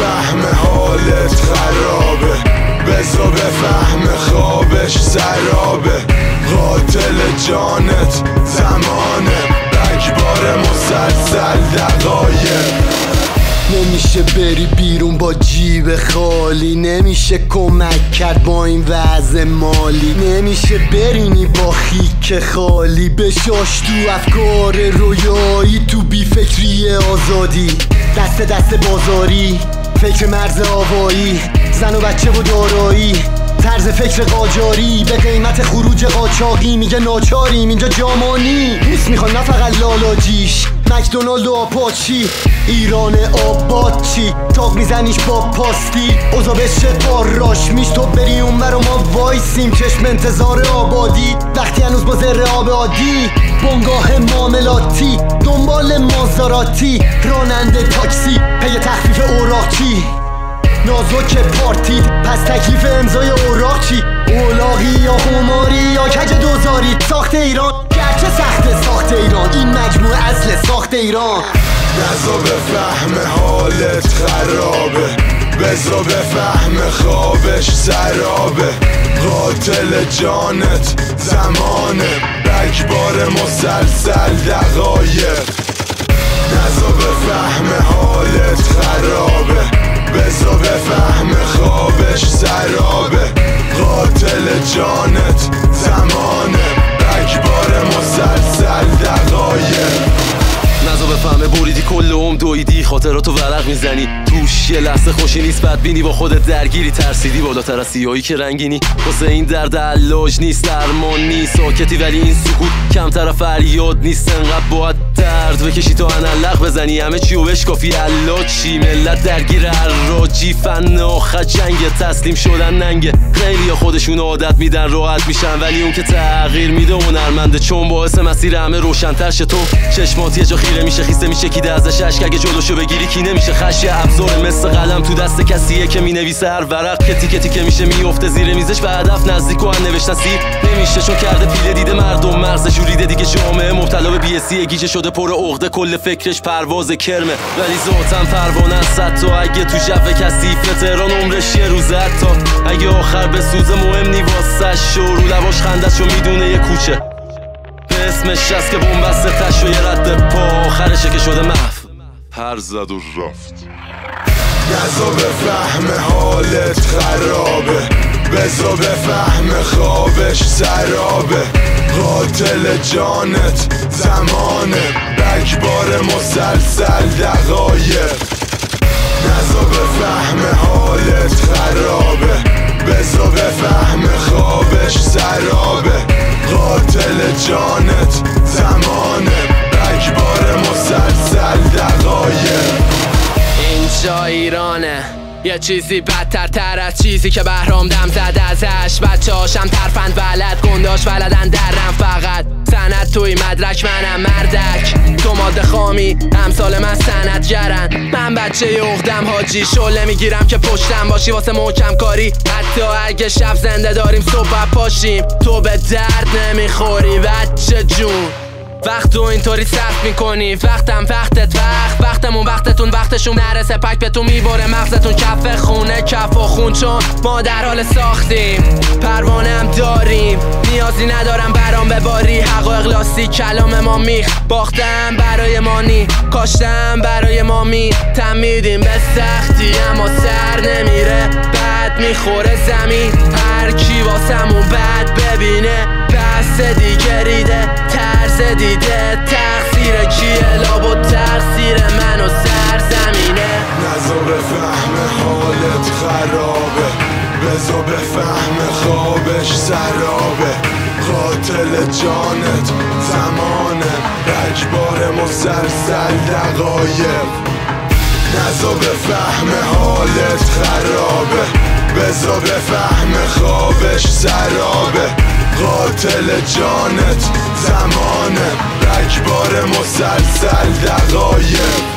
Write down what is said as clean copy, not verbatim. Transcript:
بفهم حالت خرابه، بذار بفهم خوابش سرابه. قاتل جانت زمانه، رگبار مسلسل دقایق. نمیشه بری بیرون با جیب خالی، نمیشه کمک کرد با این وضع مالی، نمیشه برینی با خیک خالی، بشاش تو افکار رویایی، تو بی فکری آزادی، دست بازاری، فکر مرز آوایی، زن و بچه و دارایی، طرز فکر قاجاری، به قیمت خروج قاچاقی. میگه ناچاریم اینجا جامانی، بوس میخوان نه فقط لالاجیش، مکدونالد و آپاچی. ایران آباد چی؟ تاق میزنیش با پاستی، اوضا بشه باراش میش، تو بری اون برا ما وایسیم چشم انتظار آبادی. وقتی هنوز با ذره آب عادی، بنگاه معاملاتی، دنبال مازاراتی، راننده تاکسی، پی تخفیف اوراقچی، نازک پارتی، پس تکلیف امضای اوراق چی؟ اولاغی یا خماری یا کج دوزاری. ساخت ایران گرچه سخت ساخت ایران، این مجموعه اصل ساخت ایران. نزا بفهم حالت خرابه، بذار بفهم خوابش سرابه. قاتل جانت زمانه، رگبار مسلسل دقایق. نزا بفهم حالت خرابه، بذار بفهم خوابش سرابه. قاتل جانت زمانه، رگبار مسلسل دقایق. نزا بفهمه بریدی کل دویدی، خاطراتو ورق میزنی توش، یه لحظه خوشی نیست بدبینی، با خودت درگیری، ترسیدی بالاتر از سیاهی که رنگینی. واسه این درد علاج نیست، درمان نیست، ساکتی ولی این سکوت کمتر فریاد نیست. انقدر باید درد بکشی تا انلق بزنی، همه چی و بشکافی علاجی. ملت درگیر حراجی، فن آخر جنگ، تسلیم شدن ننگه. خیلی خودشون عادت میدن راحت میشن، ولی اون که تغییر میده هنرمنده، چون باعث مسیر همه روشن‌تر شه. تو چشمات یه جا خیره میشه، خیسته میشه کیده ازش اشک، اگه جلوشو بگیری کی نمیشه خش. ابزار مثل قلم تو دست کسیه که مینویسه، هر ورق که تیکه تیکه میشه میفته زیر میزش، به هدف نزدیک و نوشتن سیر نمیشه، چون کرده پیله دیده مردم مغزش ریده دیگه. جامعه مبتلا به بی‌اسی گیجه شده، پر عقده، کل فکرش پرواز کرمه، ولی ذاتاً پروانه است. حتی اگه تو جو کثیفه تهران عمرش یه روزه، حتی اگه آخر به سوز مهم نی واسش، رو لباش خندش رو میدونه یه کوچه به اسمش هست که بومبسته تش و یه رد پا آخرشه که شده محو، پر زد و رفت. نزا بفهم حالت خرابه، بذار بفهم خوابش سرابه. قاتل جانت زمانه، رگبار مسلسل دقایق. نزا بفهم حالت خرابه، بذار بفهم خوابش سرابه. قاتل جانت زمانه، رگبار مسلسل دقایق. اینجا ایرانه، یه چیزی بدتر تر از چیزی که بهرام دم زد ازش. بچه هاشم ترفند بلد، گنداش بلدن درم فقط. سند توی مدرک منم مردک، تو ماده خامی امثال من سندگرن. من بچه عقدم حاجی، شله میگیرم که پشتم باشی واسه محکم کاری. حتی اگه شب زنده داریم صبح پاشیم، تو به درد نمیخوری بچه جون. وقت تو اینطوری صرف میکنی، وقتم وقتت وقتمون وقتتون وقتشون نرسه، پک به تو میبره مغزتون کف خونه کف و خون، چون ما در حال ساختیم پروانم داریم. نیازی ندارم برام بباری، حقایق لاسی کلام ما میخ. باختم برای مانی، کاشتم برای مامی، تمیدیم به سختی اما سر نمیره، بد میخوره زمین. هر کی واسمون بد ببینه پس دیگه ریده، طرز دیده تقصیر کیه؟ لابو تقصیر من و سرزمینه. نزا بفهم حالت خرابه، بذار بفهم خوابش سرابه. قاتل جانت زمانه، رگبار مسلسل دقایق. نزا بفهم حالت خرابه، بذار بفهم خوابش سرابه. قاتل جانت زمانه، رگبار مسلسل دقایق.